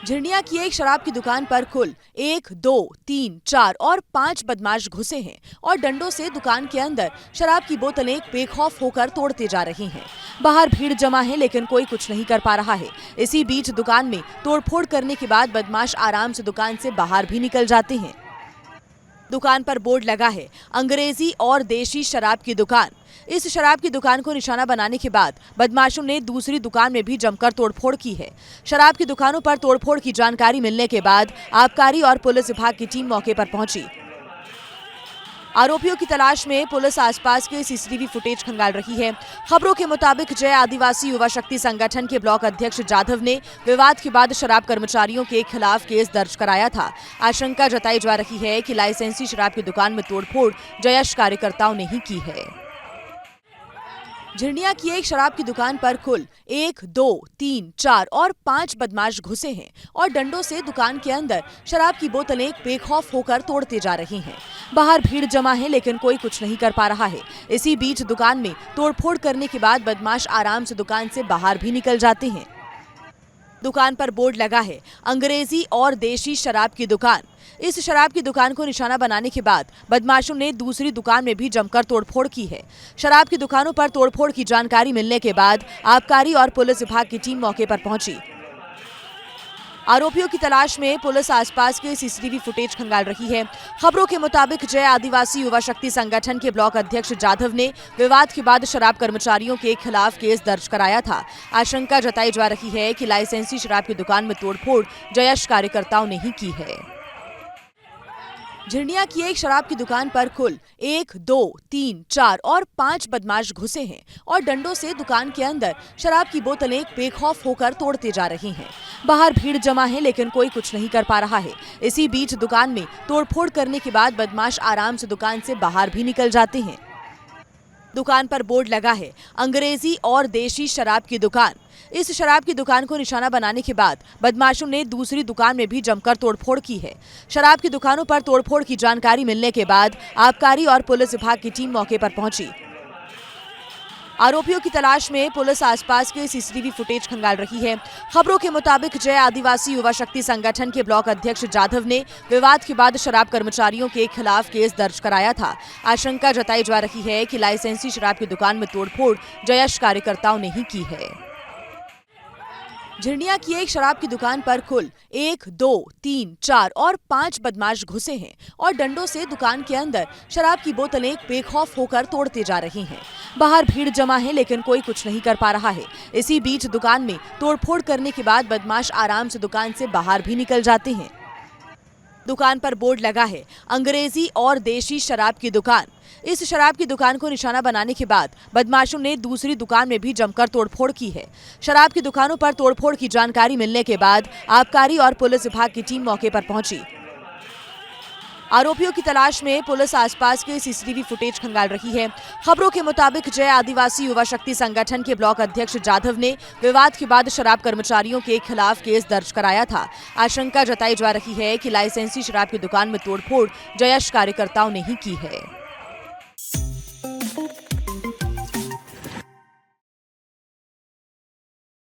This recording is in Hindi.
झिरनिया की एक शराब की दुकान पर कुल 1, 2, 3, 4 और 5 बदमाश घुसे हैं और डंडों से दुकान के अंदर शराब की बोतलें बेखौफ होकर तोड़ते जा रहे हैं। बाहर भीड़ जमा है लेकिन कोई कुछ नहीं कर पा रहा है। इसी बीच दुकान में तोड़फोड़ करने के बाद बदमाश आराम से दुकान से बाहर भी निकल जाते हैं। दुकान पर बोर्ड लगा है, अंग्रेजी और देशी शराब की दुकान। इस शराब की दुकान को निशाना बनाने के बाद बदमाशों ने दूसरी दुकान में भी जमकर तोड़फोड़ की है। शराब की दुकानों पर तोड़फोड़ की जानकारी मिलने के बाद आबकारी और पुलिस विभाग की टीम मौके पर पहुंची। आरोपियों की तलाश में पुलिस आसपास के सीसीटीवी फुटेज खंगाल रही है। खबरों के मुताबिक जय आदिवासी युवा शक्ति संगठन के ब्लॉक अध्यक्ष जाधव ने विवाद के बाद शराब कर्मचारियों के खिलाफ केस दर्ज कराया था। आशंका जताई जा रही है कि लाइसेंसी शराब की दुकान में तोड़फोड़ जयश कार्यकर्ताओं ने ही की है। झिरनिया की एक शराब की दुकान पर कुल 1, 2, 3, 4 और 5 बदमाश घुसे हैं और डंडों से दुकान के अंदर शराब की बोतलें बेखौफ होकर तोड़ते जा रहे हैं। बाहर भीड़ जमा है लेकिन कोई कुछ नहीं कर पा रहा है। इसी बीच दुकान में तोड़फोड़ करने के बाद बदमाश आराम से दुकान से बाहर भी निकल जाते हैं। दुकान पर बोर्ड लगा है, अंग्रेजी और देशी शराब की दुकान। इस शराब की दुकान को निशाना बनाने के बाद बदमाशों ने दूसरी दुकान में भी जमकर तोड़फोड़ की है। शराब की दुकानों पर तोड़फोड़ की जानकारी मिलने के बाद आबकारी और पुलिस विभाग की टीम मौके पर पहुंची। आरोपियों की तलाश में पुलिस आसपास के सीसीटीवी फुटेज खंगाल रही है। खबरों के मुताबिक जय आदिवासी युवा शक्ति संगठन के ब्लॉक अध्यक्ष जाधव ने विवाद के बाद शराब कर्मचारियों के खिलाफ केस दर्ज कराया था। आशंका जताई जा रही है कि लाइसेंसी शराब की दुकान में तोड़फोड़ जयश कार्यकर्ताओं ने ही की है। झिरनिया की एक शराब की दुकान पर कुल 1, 2, 3, 4 और 5 बदमाश घुसे हैं और डंडों से दुकान के अंदर शराब की बोतलें बेखौफ होकर तोड़ते जा रहे हैं। बाहर भीड़ जमा है लेकिन कोई कुछ नहीं कर पा रहा है। इसी बीच दुकान में तोड़फोड़ करने के बाद बदमाश आराम से दुकान से बाहर भी निकल जाते हैं। दुकान पर बोर्ड लगा है, अंग्रेजी और देशी शराब की दुकान। इस शराब की दुकान को निशाना बनाने के बाद बदमाशों ने दूसरी दुकान में भी जमकर तोड़फोड़ की है। शराब की दुकानों पर तोड़फोड़ की जानकारी मिलने के बाद आबकारी और पुलिस विभाग की टीम मौके पर पहुंची। आरोपियों की तलाश में पुलिस आसपास के सीसीटीवी फुटेज खंगाल रही है। खबरों के मुताबिक जय आदिवासी युवा शक्ति संगठन के ब्लॉक अध्यक्ष जाधव ने विवाद के बाद शराब कर्मचारियों के खिलाफ केस दर्ज कराया था। आशंका जताई जा रही है कि लाइसेंसी शराब की दुकान में तोड़फोड़ जयश कार्यकर्ताओं ने ही की है। झिरनिया की एक शराब की दुकान पर कुल 1, 2, 3, 4 और 5 बदमाश घुसे हैं और डंडों से दुकान के अंदर शराब की बोतलें बेखौफ होकर तोड़ते जा रहे हैं। बाहर भीड़ जमा है लेकिन कोई कुछ नहीं कर पा रहा है। इसी बीच दुकान में तोड़फोड़ करने के बाद बदमाश आराम से दुकान से बाहर भी निकल जाते हैं। दुकान पर बोर्ड लगा है, अंग्रेजी और देशी शराब की दुकान। इस शराब की दुकान को निशाना बनाने के बाद बदमाशों ने दूसरी दुकान में भी जमकर तोड़फोड़ की है। शराब की दुकानों पर तोड़फोड़ की जानकारी मिलने के बाद आबकारी और पुलिस विभाग की टीम मौके पर पहुंची। आरोपियों की तलाश में पुलिस आसपास के सीसीटीवी फुटेज खंगाल रही है। खबरों के मुताबिक जय आदिवासी युवा शक्ति संगठन के ब्लॉक अध्यक्ष जाधव ने विवाद के बाद शराब कर्मचारियों के खिलाफ केस दर्ज कराया था। आशंका जताई जा रही है कि लाइसेंसी शराब की दुकान में तोड़फोड़ जयश कार्यकर्ताओं ने ही की है।